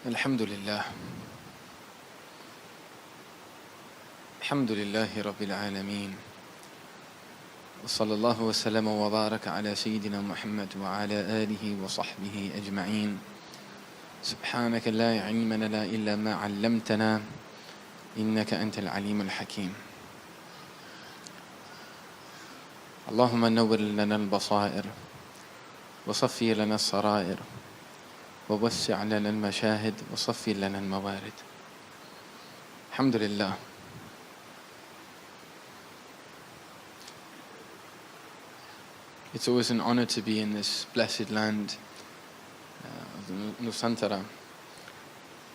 الحمد لله الحمد لله رب العالمين وصلى الله وسلم وبارك على سيدنا محمد وعلى آله وصحبه أجمعين سبحانك لا علم لنا إلا ما علمتنا إنك أنت العليم الحكيم اللهم نور لنا البصائر وصفي لنا السرائر ووسع لنا المشاهد وصفي لنا الموارد. Alhamdulillah. It's always an honor to be in this blessed land of Nusantara,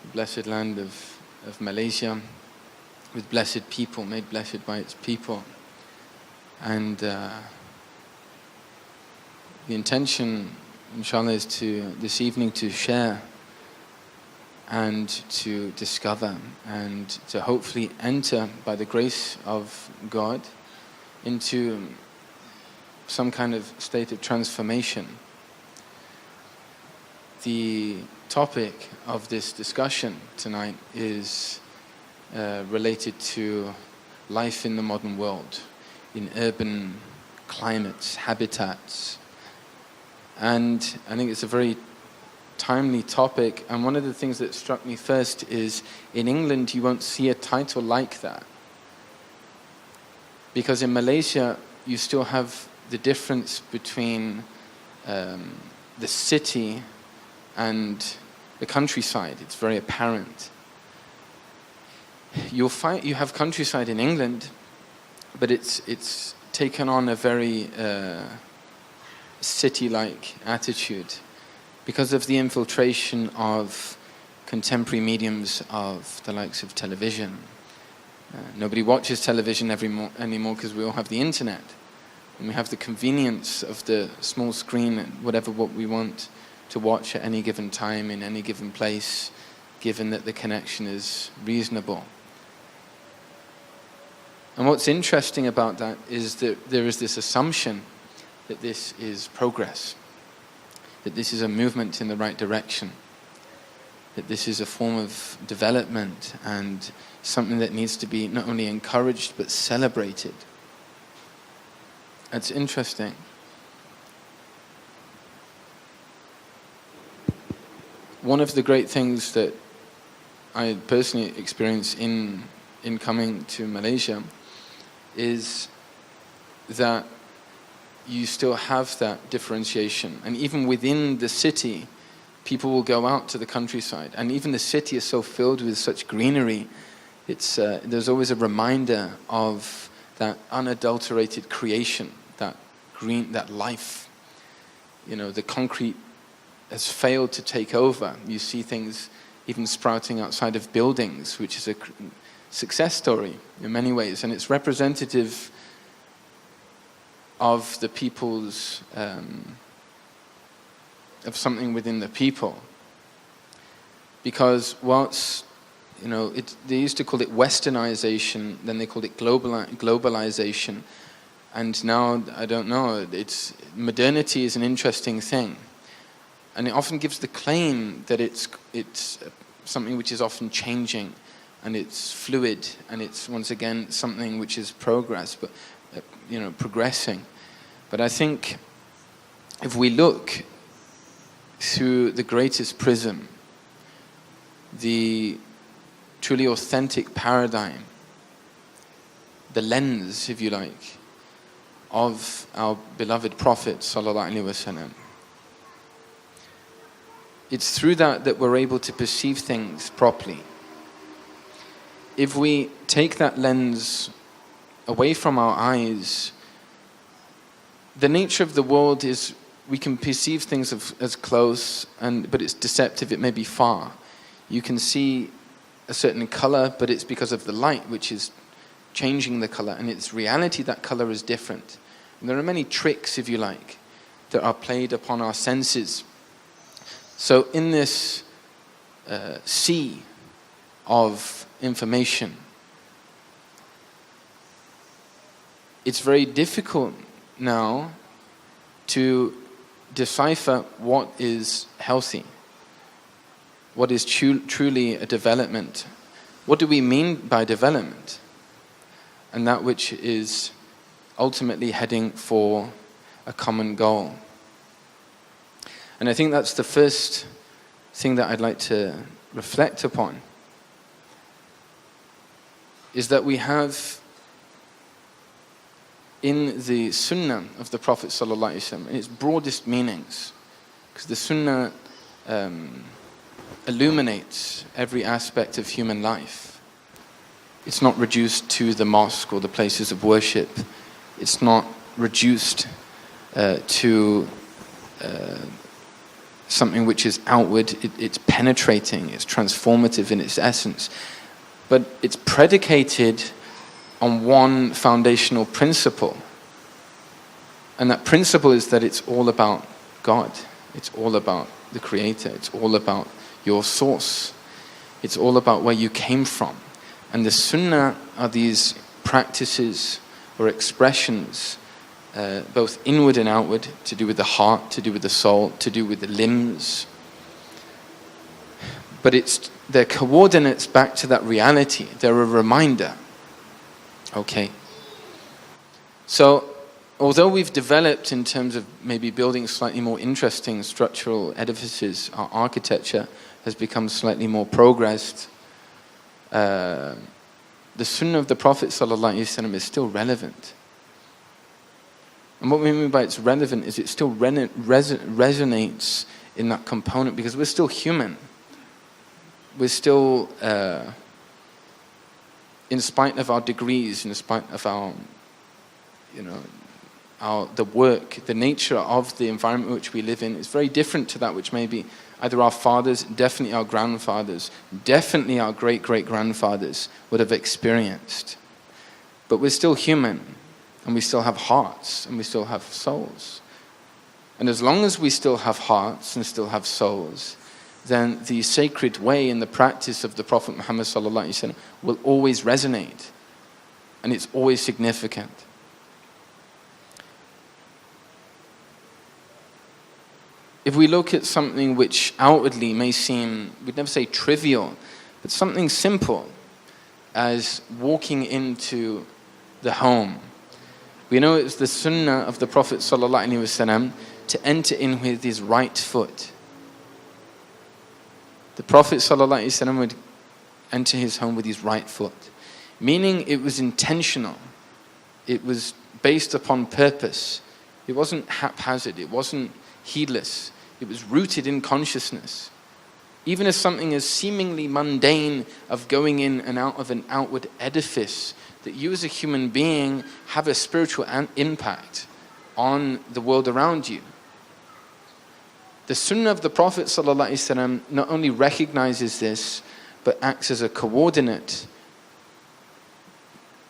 the blessed land of Malaysia, with blessed people, made blessed by its people. And the intention, inshallah, is this evening to share and to discover and to hopefully enter by the grace of God into some kind of state of transformation. The topic of this discussion tonight is related to life in the modern world, in urban climates, habitats. And I think it's a very timely topic. And one of the things that struck me first is, in England you won't see a title like that. Because in Malaysia you still have the difference between the city and the countryside. It's very apparent. You have countryside in England, but it's taken on a very city-like attitude because of the infiltration of contemporary mediums of the likes of television. Nobody watches television anymore because we all have the internet, and we have the convenience of the small screen and what we want to watch at any given time in any given place, given that the connection is reasonable. And what's interesting about that is that there is this assumption that this is progress, that this is a movement in the right direction, that this is a form of development and something that needs to be not only encouraged but celebrated. That's interesting. One of the great things that I personally experience in coming to Malaysia is that you still have that differentiation. And even within the city, people will go out to the countryside. And even the city is so filled with such greenery, there's always a reminder of that unadulterated creation, that green, that life. You know, the concrete has failed to take over. You see things even sprouting outside of buildings, which is a success story in many ways. And it's representative of the people's, of something within the people. Because whilst, they used to call it westernization, then they called it globalization, and now, I don't know, modernity is an interesting thing. And it often gives the claim that it's something which is often changing, and it's fluid, and it's once again something which is progress, but progressing. But I think if we look through the greatest prism, the truly authentic paradigm, the lens, if you like, of our beloved Prophet sallallahu alaihi wasallam, it's through that we're able to perceive things properly. If we take that lens away from our eyes, the nature of the world is we can perceive things as close, but it's deceptive, it may be far. You can see a certain color, but it's because of the light which is changing the color, and it's reality that color is different. And there are many tricks, if you like, that are played upon our senses. So in this sea of information, it's very difficult now to decipher what is healthy. what is truly a development. What do we mean by development? And that which is ultimately heading for a common goal. And I think that's the first thing that I'd like to reflect upon, is that we have in the Sunnah of the Prophet ﷺ, in its broadest meanings, because the Sunnah illuminates every aspect of human life. It's not reduced to the mosque or the places of worship. It's not reduced to something which is outward. It's penetrating, it's transformative in its essence. But it's predicated on one foundational principle. And that principle is that it's all about God. It's all about the Creator. It's all about your source. It's all about where you came from. And the Sunnah are these practices or expressions, both inward and outward, to do with the heart, to do with the soul, to do with the limbs. But they're coordinates back to that reality. They're a reminder. Okay. So, although we've developed in terms of maybe building slightly more interesting structural edifices, our architecture has become slightly more progressed, the Sunnah of the Prophet ﷺ is still relevant. And what we mean by it's relevant is it still resonates in that component, because we're still human. We're still, in spite of our degrees, in spite of our, the work, the nature of the environment in which we live in is very different to that which maybe either our fathers, definitely our grandfathers, definitely our great-great-grandfathers would have experienced. But we're still human, and we still have hearts, and we still have souls. And as long as we still have hearts and still have souls, then the sacred way and the practice of the Prophet Muhammad ﷺ will always resonate, and it's always significant. If we look at something which outwardly may seem, we'd never say trivial, but something simple as walking into the home, we know it's the Sunnah of the Prophet ﷺ to enter in with his right foot. The Prophet ﷺ would enter his home with his right foot, meaning it was intentional. It was based upon purpose. It wasn't haphazard. It wasn't heedless. It was rooted in consciousness. Even as something as seemingly mundane of going in and out of an outward edifice, that you as a human being have a spiritual impact on the world around you. The Sunnah of the Prophet ﷺ not only recognizes this, but acts as a coordinate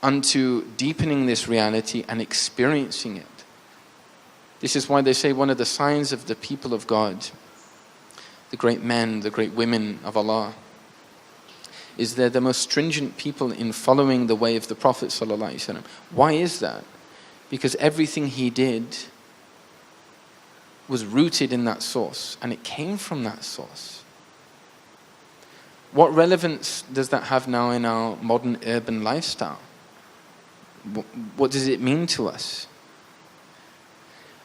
unto deepening this reality and experiencing it. This is why they say one of the signs of the people of God, the great men, the great women of Allah, is they're the most stringent people in following the way of the Prophet ﷺ. Why is that? Because everything he did was rooted in that source, and it came from that source. What relevance does that have now in our modern urban lifestyle? What does it mean to us?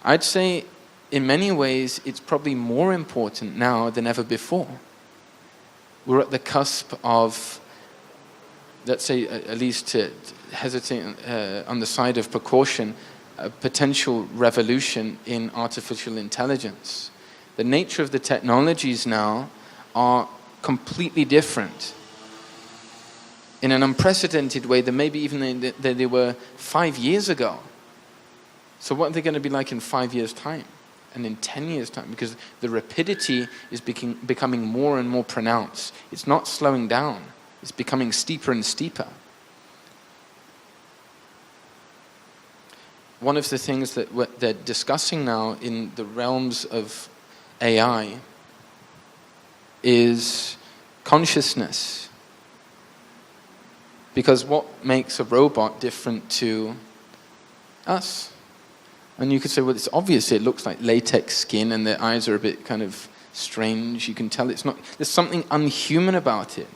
I'd say in many ways it's probably more important now than ever before. We're at the cusp of, let's say, at least to hesitate on the side of precaution, a potential revolution in artificial intelligence. The nature of the technologies now are completely different in an unprecedented way than maybe even they were 5 years ago. So what are they going to be like in 5 years' time and in 10 years' time? Because the rapidity is becoming more and more pronounced. It's not slowing down. It's becoming steeper and steeper. One of the things that they're discussing now in the realms of AI is consciousness. Because what makes a robot different to us? And you could say, well, it's obvious it looks like latex skin and their eyes are a bit kind of strange. You can tell it's not, there's something unhuman about it.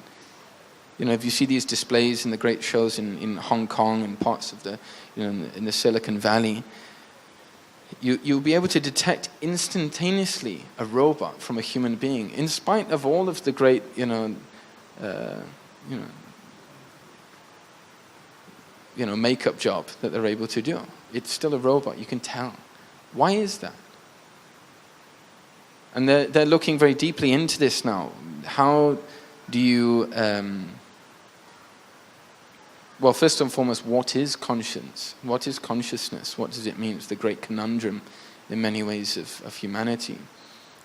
You know, if you see these displays in the great shows in Hong Kong and parts of the, you know, in the Silicon Valley, you'll be able to detect instantaneously a robot from a human being, in spite of all of the great, makeup job that they're able to do. It's still a robot. You can tell. Why is that? And they're looking very deeply into this now. How do you? Well, first and foremost, what is conscience? What is consciousness? What does it mean? It's the great conundrum, in many ways, of humanity.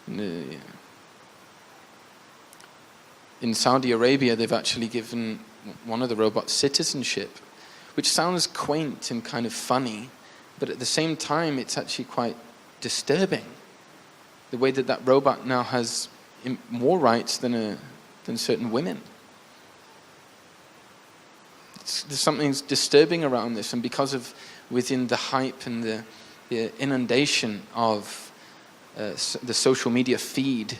In Saudi Arabia, they've actually given one of the robots citizenship, which sounds quaint and kind of funny, but at the same time, it's actually quite disturbing. The way that robot now has more rights than certain women. There's something disturbing around this, and because of within the hype and the inundation of the social media feed,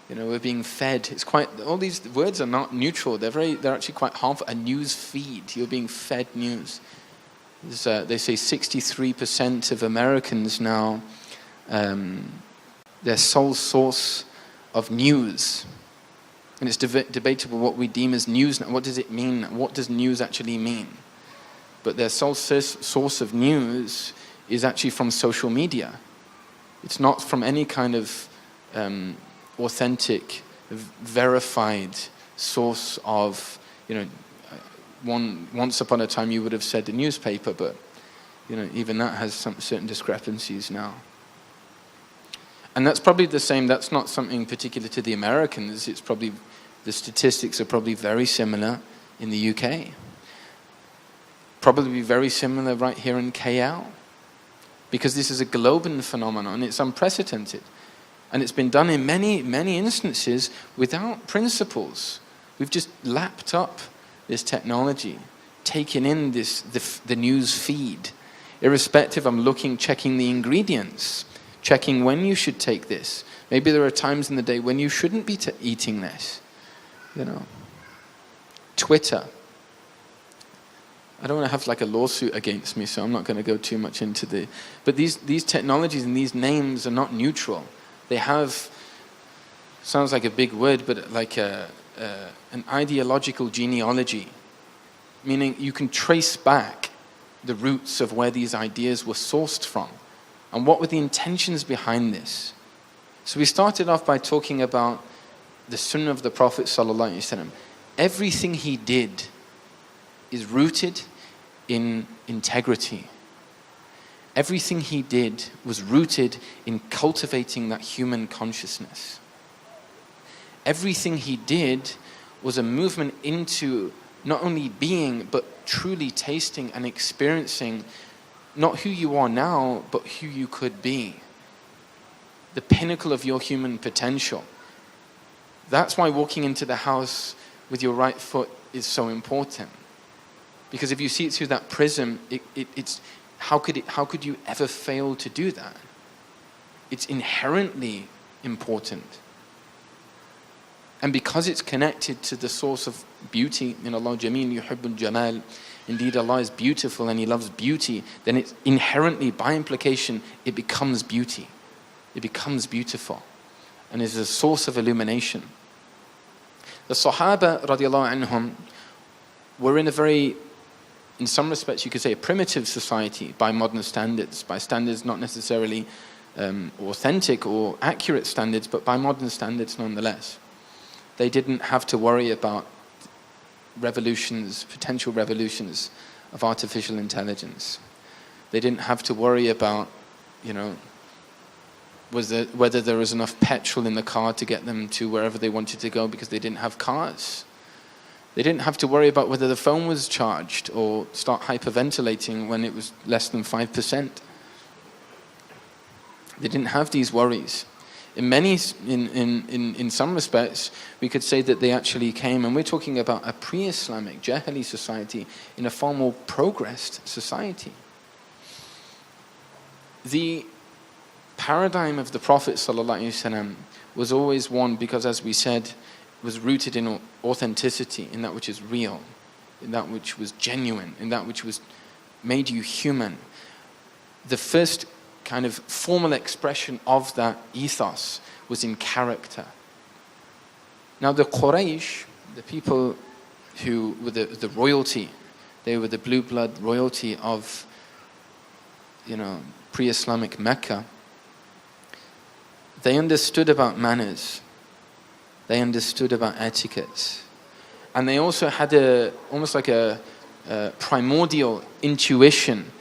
we're being fed. It's quite, all these words are not neutral. They're actually quite harmful. A news feed. You're being fed news. They say 63% of Americans now, their sole source of news. And it's debatable what we deem as news. What does it mean? What does news actually mean? But their sole source of news is actually from social media. It's not from any kind of authentic, verified source of, once upon a time you would have said the newspaper, but even that has some certain discrepancies now. And that's probably the same. That's not something particular to the Americans. It's probably, the statistics are probably very similar in the UK. Probably very similar right here in KL. Because this is a global phenomenon. It's unprecedented. And it's been done in many, many instances without principles. We've just lapped up this technology, taken in the news feed. Irrespective, I'm checking the ingredients. Checking when you should take this. Maybe there are times in the day when you shouldn't be eating this. Twitter. I don't want to have like a lawsuit against me, so I'm not going to go too much into but these technologies and these names are not neutral. They have, sounds like a big word, but like an ideological genealogy. Meaning you can trace back the roots of where these ideas were sourced from. And what were the intentions behind this? So we started off by talking about the Sunnah of the Prophet ﷺ. Everything he did is rooted in integrity. Everything he did was rooted in cultivating that human consciousness. Everything he did was a movement into not only being, but truly tasting and experiencing not who you are now, but who you could be. The pinnacle of your human potential. That's why walking into the house with your right foot is so important. Because if you see it through that prism, it's how could you ever fail to do that? It's inherently important. And because it's connected to the source of beauty, in Allah Jameel yuhibbul jamal, indeed Allah is beautiful and He loves beauty, then it's inherently, by implication, it becomes beauty. It becomes beautiful and is a source of illumination. The Sahaba radiallahu anhum were in a very, in some respects you could say, a primitive society by modern standards, by standards not necessarily authentic or accurate standards, but by modern standards nonetheless. They didn't have to worry about revolutions, potential revolutions of artificial intelligence. They didn't have to worry about, whether there was enough petrol in the car to get them to wherever they wanted to go, because they didn't have cars. They didn't have to worry about whether the phone was charged or start hyperventilating when it was less than 5%. They didn't have these worries. In some respects, we could say that they actually came, and we're talking about a pre-Islamic, Jahili society in a far more progressed society. The paradigm of the Prophet ﷺ was always one because, as we said, was rooted in authenticity, in that which is real, in that which was genuine, in that which was made you human. The first kind of formal expression of that ethos was in character. Now the Quraysh, the people who were the royalty, they were the blue blood royalty of, pre-Islamic Mecca. They understood about manners. They understood about etiquette. And they also had almost like a primordial intuition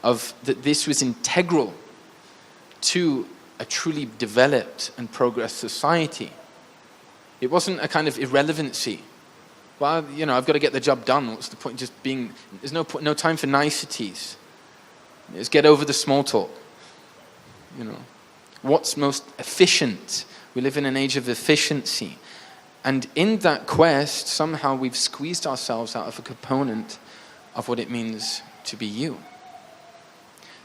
of that this was integral to a truly developed and progressed society. It wasn't a kind of irrelevancy. Well, I've got to get the job done. What's the point? There's no time for niceties. Let's get over the small talk. What's most efficient? We live in an age of efficiency. And in that quest, somehow we've squeezed ourselves out of a component of what it means to be you.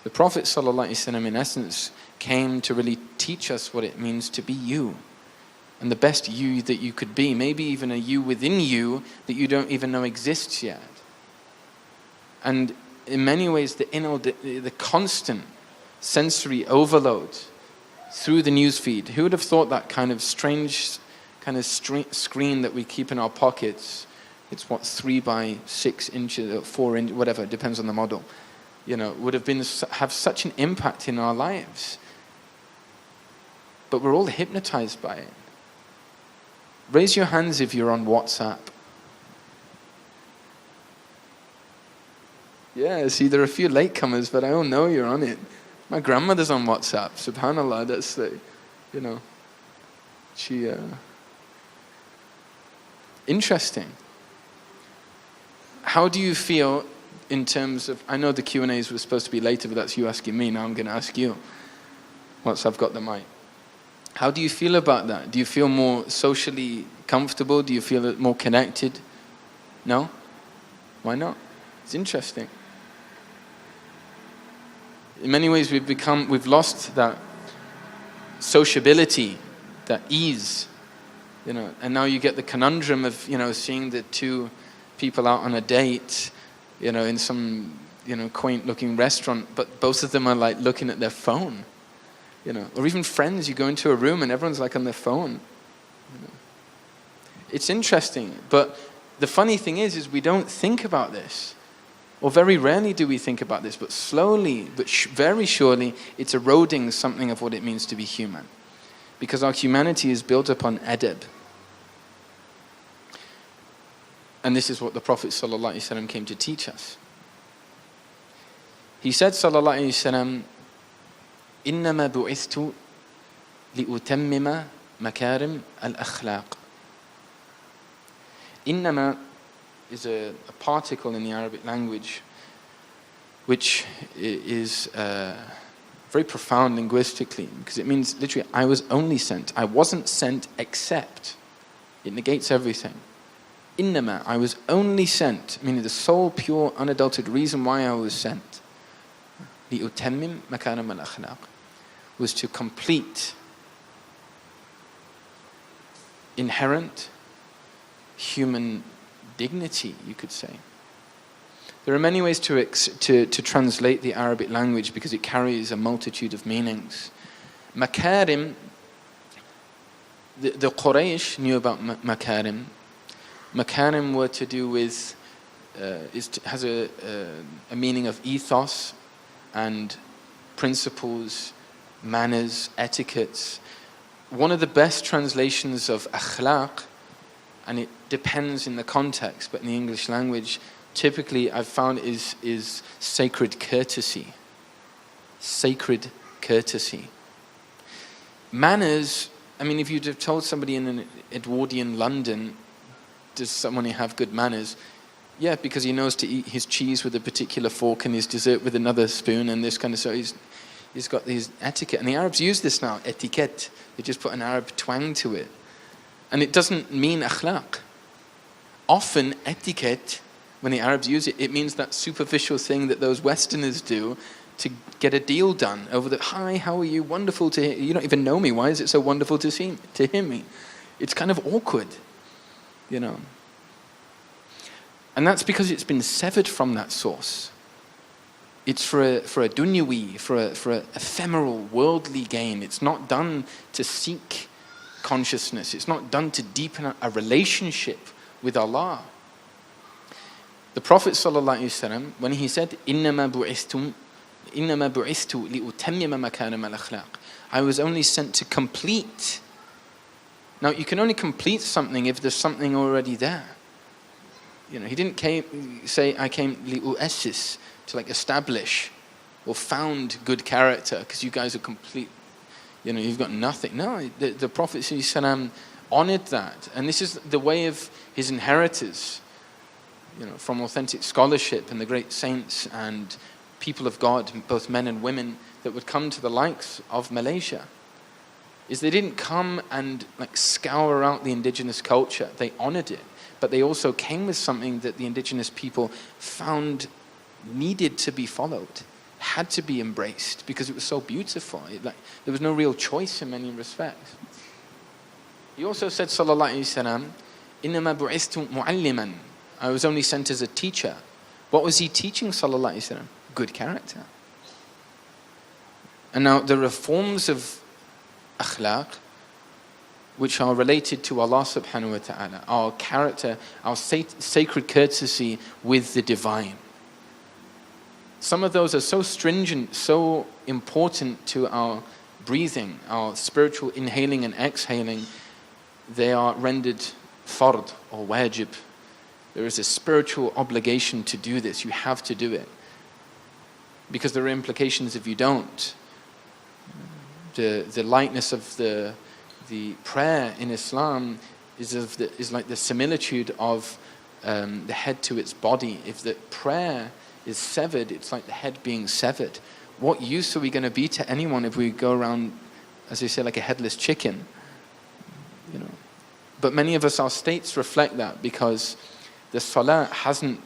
The Prophet ﷺ, in essence, came to really teach us what it means to be you. And the best you that you could be. Maybe even a you within you that you don't even know exists yet. And in many ways, the constant sensory overload through the news feed. Who would have thought that kind of strange screen that we keep in our pockets, it's 3 by 6 inches or 4 inches, whatever, it depends on the model, would have such an impact in our lives. But we're all hypnotized by it. Raise your hands if you're on WhatsApp. Yeah, see, there are a few latecomers, but I don't know you're on it. My grandmother's on WhatsApp. Subhanallah, that's she. Interesting. How do you feel in terms of? I know the Q&As were supposed to be later, but that's you asking me. Now I'm going to ask you. Once I've got the mic. How do you feel about that? Do you feel more socially comfortable? Do you feel more connected? No? Why not? It's interesting. In many ways, we've lost that sociability, that ease, and now you get the conundrum of, seeing the two people out on a date, in some, quaint-looking restaurant, but both of them are like looking at their phone, or even friends, you go into a room and everyone's like on their phone. It's interesting, but the funny thing is we don't think about this. Or very rarely do we think about this, but slowly, but very surely, it's eroding something of what it means to be human. Because our humanity is built upon adab. And this is what the Prophet ﷺ came to teach us. He said, ﷺ, إِنَّمَا بُعِثْتُ لِأُتَمِّمَ مَكَارِمْ الْأَخْلَاقِ. إِنَّمَا is a particle in the Arabic language which is very profound linguistically, because it means literally I was only sent. I wasn't sent except. It negates everything. Innama, I was only sent, meaning the sole, pure, unadulterated reason why I was sent. لِأُتَمِّمْ مَكَارِمَ الْأَخْلَاقِ was to complete inherent human dignity, you could say. There are many ways to translate the Arabic language because it carries a multitude of meanings. Makarim, the Quraysh knew about makarim. Makarim were to do with, has a meaning of ethos and principles, manners, etiquettes. One of the best translations of akhlaq, and it depends in the context, but in the English language, typically I've found is sacred courtesy. Sacred courtesy. Manners, if you'd have told somebody in an Edwardian London, does someone have good manners? Yeah, because he knows to eat his cheese with a particular fork and his dessert with another spoon and this kind of, so he's got these etiquette. And the Arabs use this now, etiquette. They just put an Arab twang to it. And it doesn't mean akhlaq. Often etiquette, when the Arabs use it, it means that superficial thing that those Westerners do, to get a deal done over the, hi, how are you? Wonderful to hear. You don't even know me. Why is it so wonderful to hear me? It's kind of awkward, you know. And that's because it's been severed from that source. It's for a dunyawi, for a ephemeral, worldly gain. It's not done to seek consciousness. It's not done to deepen a relationship with Allah. The Prophet ﷺ, when he said, إِنَّمَا بُعِثْتُ لِأُتَمِّمَ مَكَارِمَ الْأَخْلَاقِ, I was only sent to complete. Now, you can only complete something if there's something already there. You know, he didn't say, I came لِأُؤَسِّسْ, to like establish or found good character, because you guys are complete, you know, you've got nothing. No, the Prophet ﷺ honored that. And this is the way of his inheritors, you know, from authentic scholarship and the great saints and people of God, both men and women, that would come to the likes of Malaysia, is they didn't come and like scour out the indigenous culture. They honored it, but they also came with something that the indigenous people found needed to be followed, had to be embraced, because it was so beautiful. There was no real choice in many respects. He also said, sallallahu alaihi wasallam, إِنَّمَا بُعِثْتُ مُعَلِّمًا, I was only sent as a teacher. What was he teaching, sallallahu alaihi wasallam? Good character. And now the reforms of akhlaq, which are related to Allah subhanahu wa ta'ala, our character, our sacred courtesy with the divine. Some of those are so stringent, so important to our breathing, our spiritual inhaling and exhaling, they are rendered fard or wajib. There is a spiritual obligation to do this. You have to do it. Because there are implications if you don't. The lightness of the prayer in Islam is like the similitude of the head to its body. If the prayer is severed, it's like the head being severed. What use are we going to be to anyone if we go around, as they say, like a headless chicken? You know. But many of us, our states reflect that, because the salah hasn't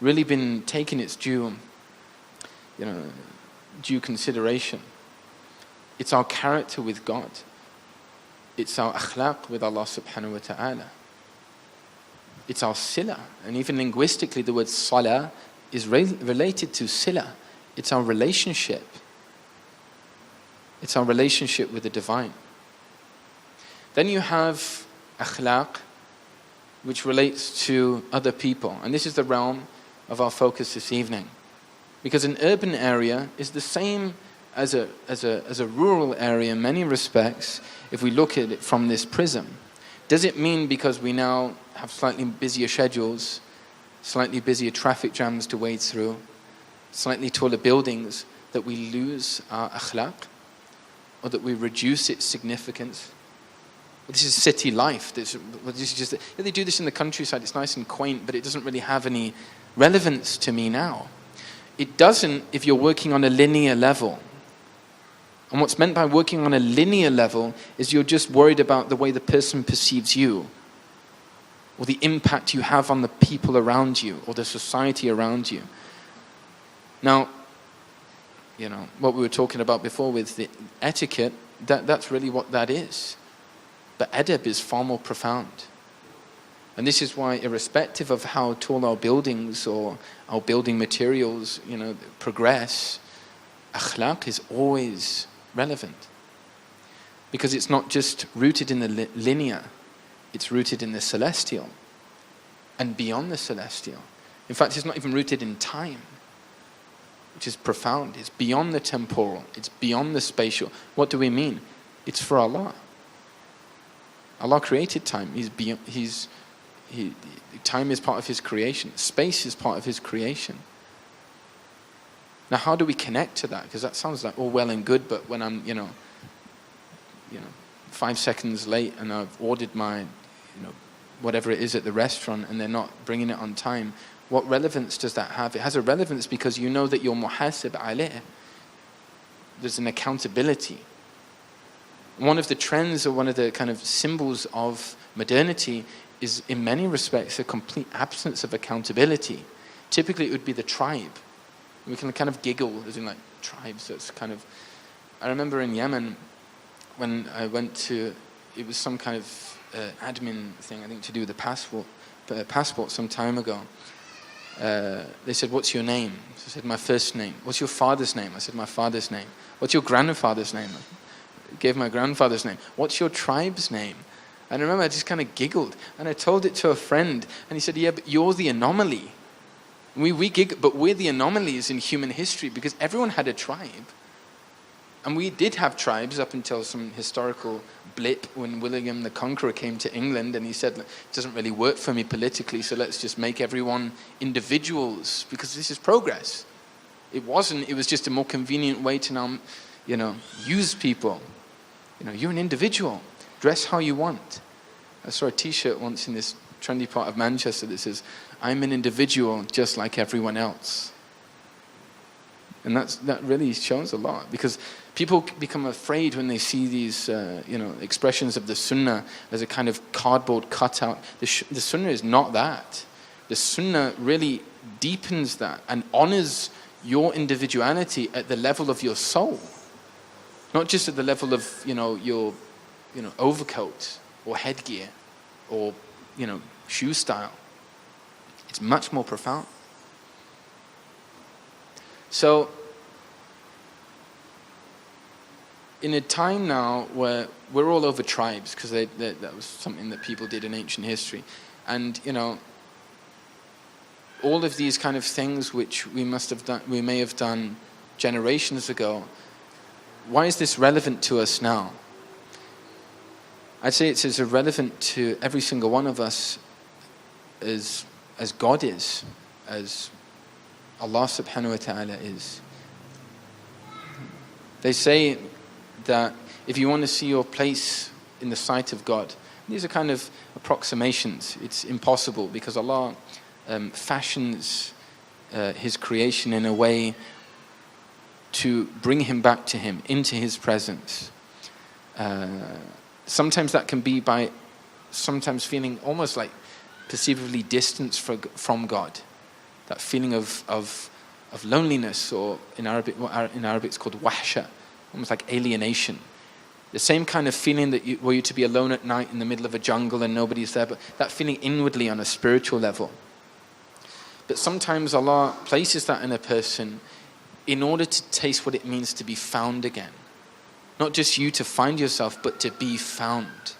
really been taken its due consideration. It's our character with God. It's our akhlaq with Allah subhanahu wa ta'ala. It's our sila. And even linguistically, the word salah is related to sila. It's our relationship. It's our relationship with the divine. Then you have akhlaq, which relates to other people. And this is the realm of our focus this evening. Because an urban area is the same as a rural area in many respects, if we look at it from this prism. Does it mean because we now have slightly busier schedules, slightly busier traffic jams to wade through, slightly taller buildings, that we lose our akhlaq, or that we reduce its significance? Well, this is city life. This is just, they do this in the countryside, it's nice and quaint, but it doesn't really have any relevance to me now. It doesn't if you're working on a linear level. And what's meant by working on a linear level is you're just worried about the way the person perceives you, or the impact you have on the people around you, or the society around you. Now, you know, what we were talking about before with the etiquette, that's really what that is. But adab is far more profound. And this is why, irrespective of how tall our buildings or our building materials, you know, progress, akhlaq is always relevant. Because it's not just rooted in the linear, it's rooted in the celestial and beyond the celestial. In fact, it's not even rooted in time, which is profound. It's beyond the temporal, it's beyond the spatial. What do we mean? It's for Allah. Allah created time. Time is part of His creation. Space is part of His creation. Now, how do we connect to that? Because that sounds like all well and good, but when I'm, 5 seconds late and I've ordered my, whatever it is at the restaurant and they're not bringing it on time, what relevance does that have? It has a relevance because you know that you're muhasib alayh. There's an accountability. One of the trends, or one of the kind of symbols of modernity, is in many respects a complete absence of accountability. Typically it would be the tribe. We can kind of giggle, as in like, tribes. That's kind of. I remember in Yemen when I went to. It was some kind of admin thing, I think, to do with the passport some time ago. They said, "What's your name?" So I said, "My first name." "What's your father's name?" I said, "My father's name." "What's your grandfather's name?" I gave my grandfather's name. "What's your tribe's name?" And I remember I just kind of giggled, and I told it to a friend, and he said, "Yeah, but you're the anomaly." We giggle, but we're the anomalies in human history, because everyone had a tribe. And we did have tribes up until some historical blip when William the Conqueror came to England, and he said, "It doesn't really work for me politically, so let's just make everyone individuals, because this is progress." It wasn't, it was just a more convenient way to now, use people. You're an individual. Dress how you want. I saw a t-shirt once in this trendy part of Manchester that says, "I'm an individual just like everyone else." And that really shows a lot, because people become afraid when they see these, expressions of the Sunnah as a kind of cardboard cutout. The Sunnah is not that. The Sunnah really deepens that and honors your individuality at the level of your soul, not just at the level of your overcoat or headgear or shoe style. It's much more profound. So, in a time now where we're all over tribes, because that was something that people did in ancient history, and all of these kind of things which we may have done generations ago, why is this relevant to us now? I'd say it's as relevant to every single one of us as God is, as Allah subhanahu wa ta'ala is. They say that if you want to see your place in the sight of God, these are kind of approximations. It's impossible, because Allah fashions His creation in a way to bring him back to Him, into His presence. Sometimes that can be by sometimes feeling almost like perceivably distance from God. That feeling of loneliness, or in Arabic it's called wahsha, almost like alienation. The same kind of feeling that were you to be alone at night in the middle of a jungle and nobody's there, but that feeling inwardly on a spiritual level. But sometimes Allah places that in a person in order to taste what it means to be found again. Not just you to find yourself, but to be found.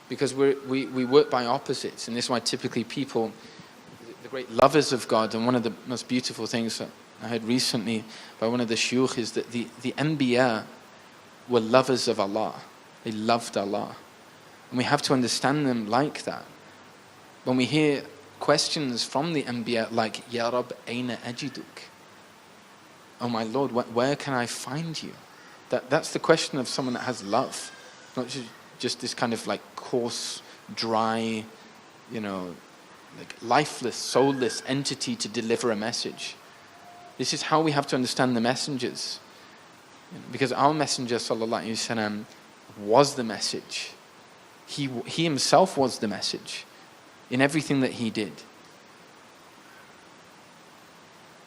Because we work by opposites, and this is why typically people, the great lovers of God, and one of the most beautiful things that I heard recently by one of the shuyukh is that the Anbiya were lovers of Allah. They loved Allah. And we have to understand them like that. When we hear questions from the Anbiya like, Ya Rab, Aina Ajiduk? Oh my Lord, where can I find you? That's the question of someone that has love. Not just this kind of like coarse, dry, like lifeless, soulless entity to deliver a message. This is how we have to understand the messengers. Because our messenger, sallallahu alaihi wasallam, was the message. He himself was the message in everything that he did.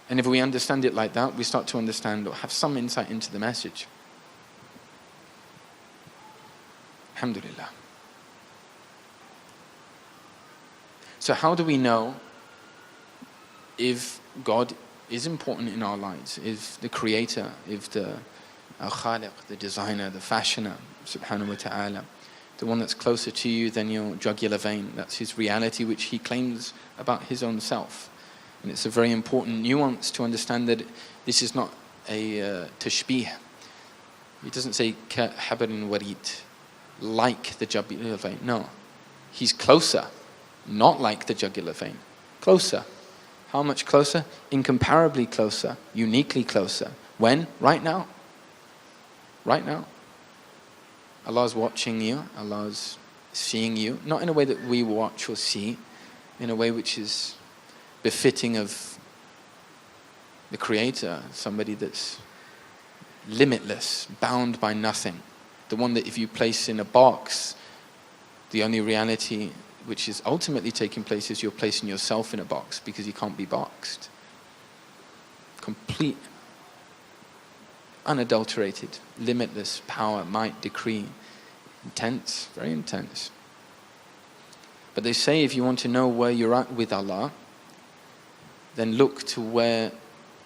And if we understand it like that, we start to understand or have some insight into the message. Alhamdulillah. So how do we know if God is important in our lives, if the creator, if the Al-Khaliq, the designer, the fashioner, subhanahu wa ta'ala, the one that's closer to you than your jugular vein, that's his reality which he claims about his own self. And it's a very important nuance to understand that this is not a tashbih. He doesn't say ka habarin warid, like the jugular vein. No, he's closer, not like the jugular vein. Closer. How much closer? Incomparably closer, uniquely closer. When? Right now. Right now. Allah's watching you, Allah's seeing you, not in a way that we watch or see, in a way which is befitting of the Creator, somebody that's limitless, bound by nothing. The one that if you place in a box, the only reality which is ultimately taking place is you're placing yourself in a box, because you can't be boxed. Complete unadulterated, limitless power, might, decree. Intense, very intense. But they say if you want to know where you're at with Allah, then look to where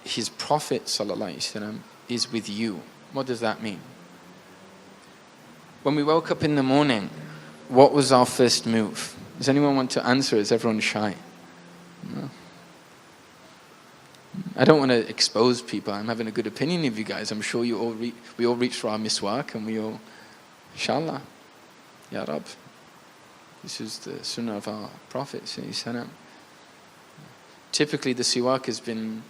His Prophet ﷺ is with you. What does that mean? When we woke up in the morning, what was our first move? Does anyone want to answer? Is everyone shy? No. I don't want to expose people. I'm having a good opinion of you guys. I'm sure we all reach for our miswak and we all, inshallah, Ya Rab. This is the sunnah of our Prophet ﷺ. Typically the siwak has been,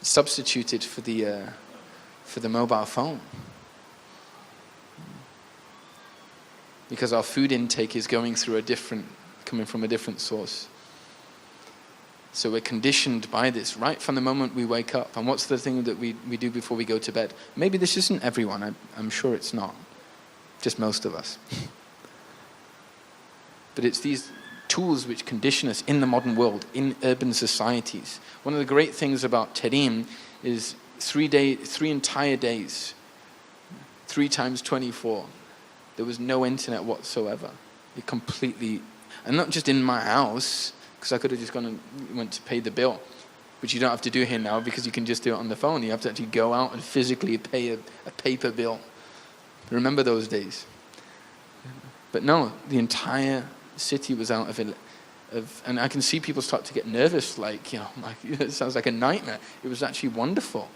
substituted for the mobile phone. Because our food intake is coming from a different source. So we're conditioned by this right from the moment we wake up. And what's the thing that we do before we go to bed? Maybe this isn't everyone, I'm sure it's not. Just most of us. But it's these tools which condition us in the modern world, in urban societies. One of the great things about Tareem is 3 entire days, 3 times 24. There was no internet whatsoever. It completely, and not just in my house, because I could have just went to pay the bill, which you don't have to do here now because you can just do it on the phone. You have to actually go out and physically pay a paper bill. Remember those days? But no, the entire city was out of it. And I can see people start to get nervous, it sounds like a nightmare. It was actually wonderful.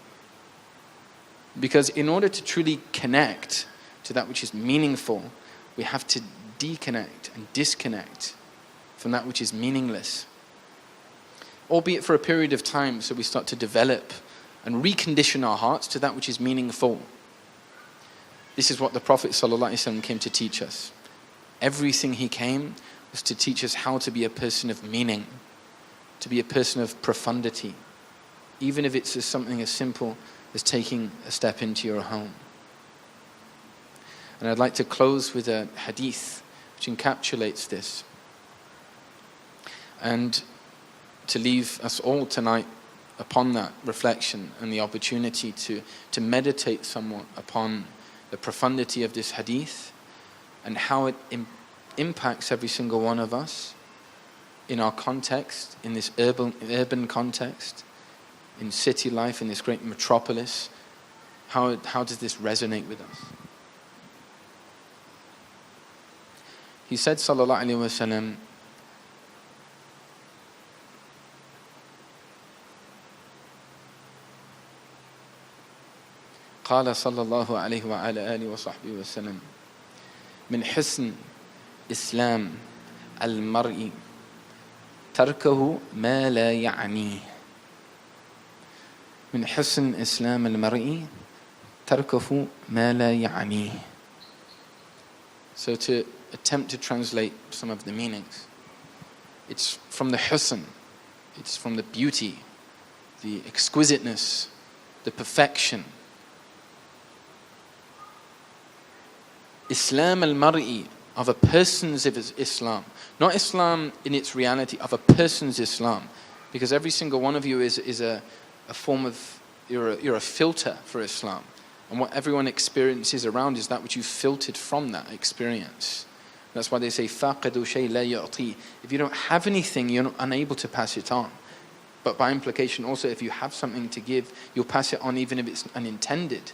Because in order to truly connect to that which is meaningful, we have to deconnect and disconnect from that which is meaningless. Albeit for a period of time, so we start to develop and recondition our hearts to that which is meaningful. This is what the Prophet ﷺ came to teach us. Everything he came was to teach us how to be a person of meaning, to be a person of profundity, even if it's something as simple as taking a step into your home. And I'd like to close with a hadith which encapsulates this, and to leave us all tonight upon that reflection and the opportunity to meditate somewhat upon the profundity of this hadith and how it impacts every single one of us in our context, in this urban context, in city life, in this great metropolis. How does this resonate with us? He said, sallallahu alaihi wasallam, قال صلى الله عليه وعلى آله وصحبه وسلم من حسن إسلام المرء تركه ما لا يعنيه. من حسن إسلام المرء تركه ما لا يعنيه. So to attempt to translate some of the meanings, it's from the husn, it's from the beauty, the exquisiteness, the perfection. Islam al-mar'i, of a person's Islam. Not Islam in its reality, of a person's Islam. Because every single one of you is a form of, you're a filter for Islam. And what everyone experiences around is that which you filtered from that experience. That's why they say, فَاقَدُ شَيْءٍ لَا يُعْطِي. If you don't have anything, you're unable to pass it on. But by implication also, if you have something to give, you'll pass it on even if it's unintended.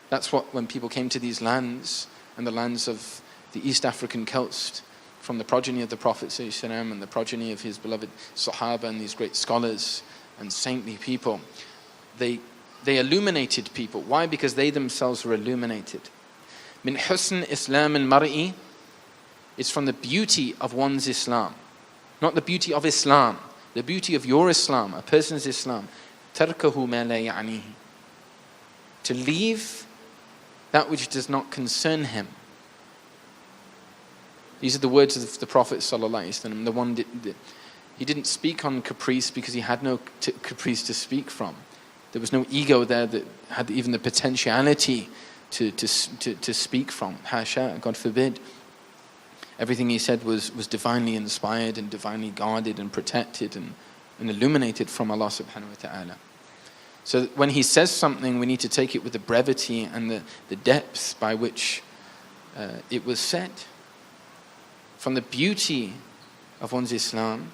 That's what, when people came to these lands, and the lands of the East African coast, from the progeny of the Prophet ﷺ and the progeny of his beloved Sahaba and these great scholars and saintly people, they illuminated people. Why? Because they themselves were illuminated. Min husn Islam al-mar'i, it's from the beauty of one's Islam. Not the beauty of Islam, the beauty of your Islam, a person's Islam. Tarkahu ma la ya'nihi. To leave that which does not concern him. These are the words of the Prophet ﷺ. The one he didn't speak on caprice because he had no caprice to speak from. There was no ego there that had even the potentiality to speak from. Hasha, God forbid. Everything he said was divinely inspired and divinely guarded and protected and illuminated from Allah subhanahu wa ta'ala. So when he says something, we need to take it with the brevity and the depth by which it was said. From the beauty of one's Islam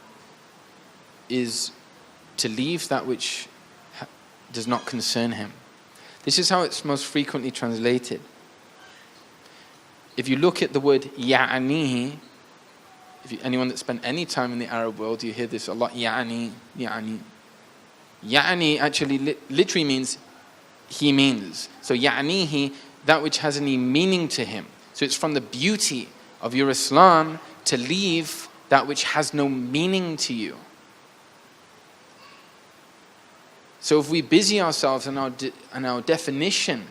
is to leave that which does not concern him. This is how it's most frequently translated. If you look at the word ya'ni, anyone that spent any time in the Arab world, you hear this a lot, ya'ni. Ya'ni actually literally means he means. So ya'nihi, that which has any meaning to him. So it's from the beauty of your Islam to leave that which has no meaning to you. So if we busy ourselves and our definition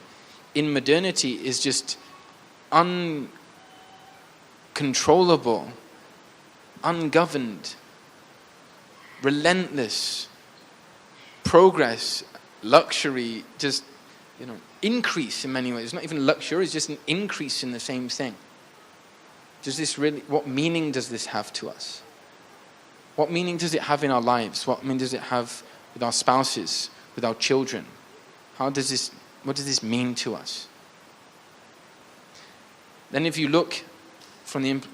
in modernity is just uncontrollable, ungoverned, relentless progress, luxury, just increase in many ways. It's not even luxury, it's just an increase in the same thing. Does this really, what meaning does this have to us? What meaning does it have in our lives? What meaning does it have with our spouses, with our children? What does this mean to us? Then if you look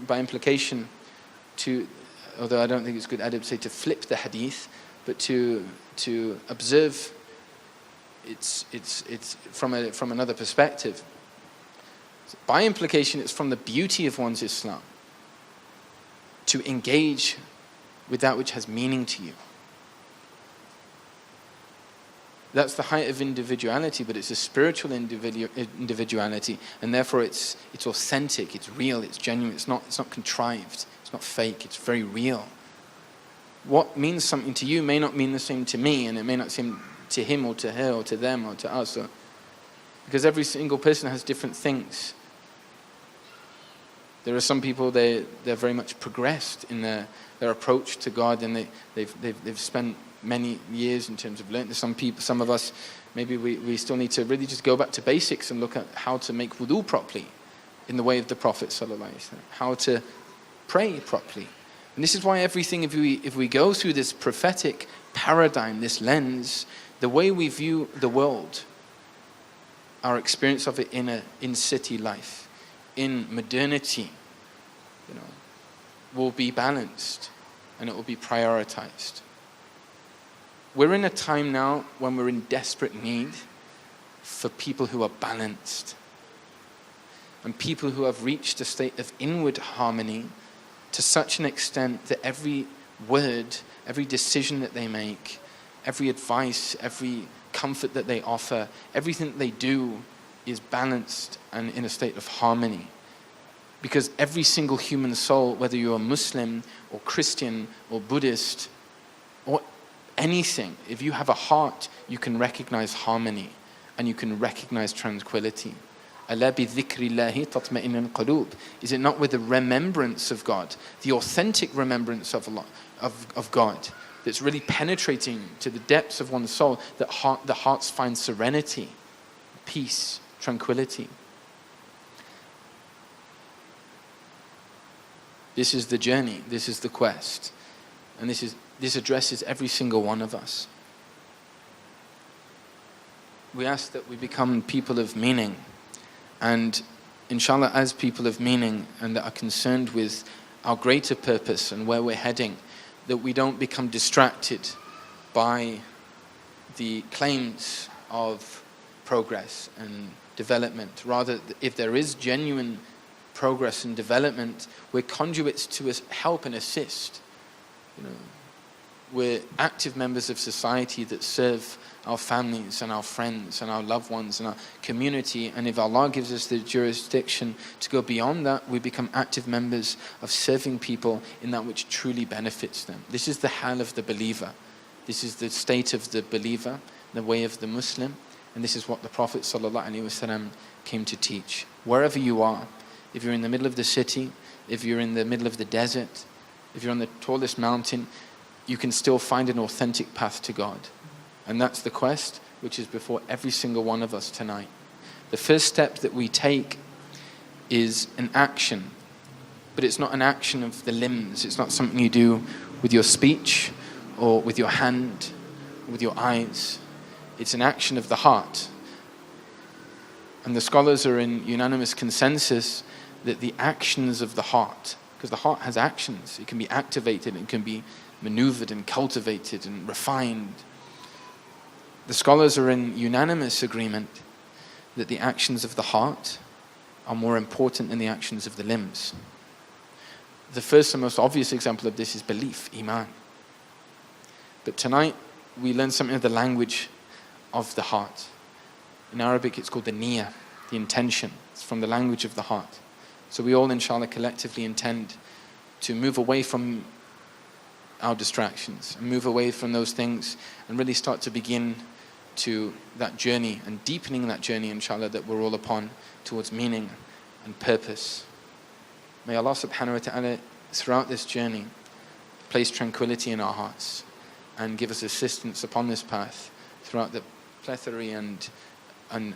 by implication to, although I don't think it's good adab to say to flip the hadith, but to observe it's from another perspective. By implication, it's from the beauty of one's Islam to engage with that which has meaning to you. That's the height of individuality, but it's a spiritual individuality, and therefore it's authentic, it's real, it's genuine, it's not contrived, it's not fake, it's very real. What means something to you may not mean the same to me, and it may not seem to him or to her or to them or to us, because every single person has different things. There are some people they're very much progressed in their approach to God, and they've spent many years in terms of learning. Some of us, maybe we still need to really just go back to basics and look at how to make wudu properly in the way of the Prophet ﷺ, how to pray properly. And this is why everything, if we go through this prophetic paradigm, this lens, the way we view the world, our experience of it in city life, in modernity, will be balanced and it will be prioritized. We're in a time now when we're in desperate need for people who are balanced and people who have reached a state of inward harmony to such an extent that every word, every decision that they make, every advice, every comfort that they offer, everything that they do is balanced and in a state of harmony. Because every single human soul, whether you're a Muslim or Christian or Buddhist or anything, if you have a heart, you can recognize harmony and you can recognize tranquility. أَلَا بِذِكْرِ اللَّهِ تَطْمَئِنُّ الْقُلُوبِ. Is it not with the remembrance of God, the authentic remembrance of Allah, of God, that's really penetrating to the depths of one's soul, that the hearts find serenity, peace, tranquility? This is the journey, this is the quest, and this addresses every single one of us. We ask that we become people of meaning, and inshallah, as people of meaning and that are concerned with our greater purpose and where we're heading, that we don't become distracted by the claims of progress and development. Rather, if there is genuine progress and development, we're conduits to help and assist. We're active members of society that serve our families and our friends and our loved ones and our community, and if Allah gives us the jurisdiction to go beyond that, we become active members of serving people in that which truly benefits them. This is the hal of the believer. This is the state of the believer, the way of the Muslim, and this is what the Prophet ﷺ came to teach. Wherever you are, if you're in the middle of the city, if you're in the middle of the desert, if you're on the tallest mountain, you can still find an authentic path to God. And that's the quest which is before every single one of us tonight. The first step that we take is an action, but it's not an action of the limbs. It's not something you do with your speech or with your hand, or with your eyes. It's an action of the heart. And the scholars are in unanimous consensus that the actions of the heart, because the heart has actions, it can be activated, it can be maneuvered and cultivated and refined. The scholars are in unanimous agreement that the actions of the heart are more important than the actions of the limbs. The first and most obvious example of this is belief, iman. But tonight we learn something of the language of the heart. In Arabic it's called the niyyah, the intention. It's from the language of the heart. So we all inshallah collectively intend to move away from our distractions and move away from those things and really start to begin to that journey and deepening that journey inshallah that we're all upon towards meaning and purpose. May Allah subhanahu wa ta'ala throughout this journey place tranquility in our hearts and give us assistance upon this path throughout the plethora and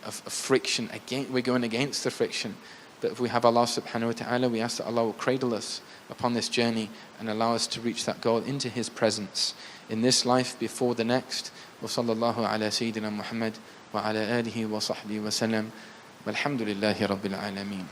of friction. Again, we're going against the friction, but if we have Allah subhanahu wa ta'ala, we ask that Allah will cradle us upon this journey and allow us to reach that goal into His presence in this life before the next. Wa sallallahu ala sayyidina Muhammad wa ala alihi wa sahbihi wa sallam. Walhamdulillahi rabbil alameen.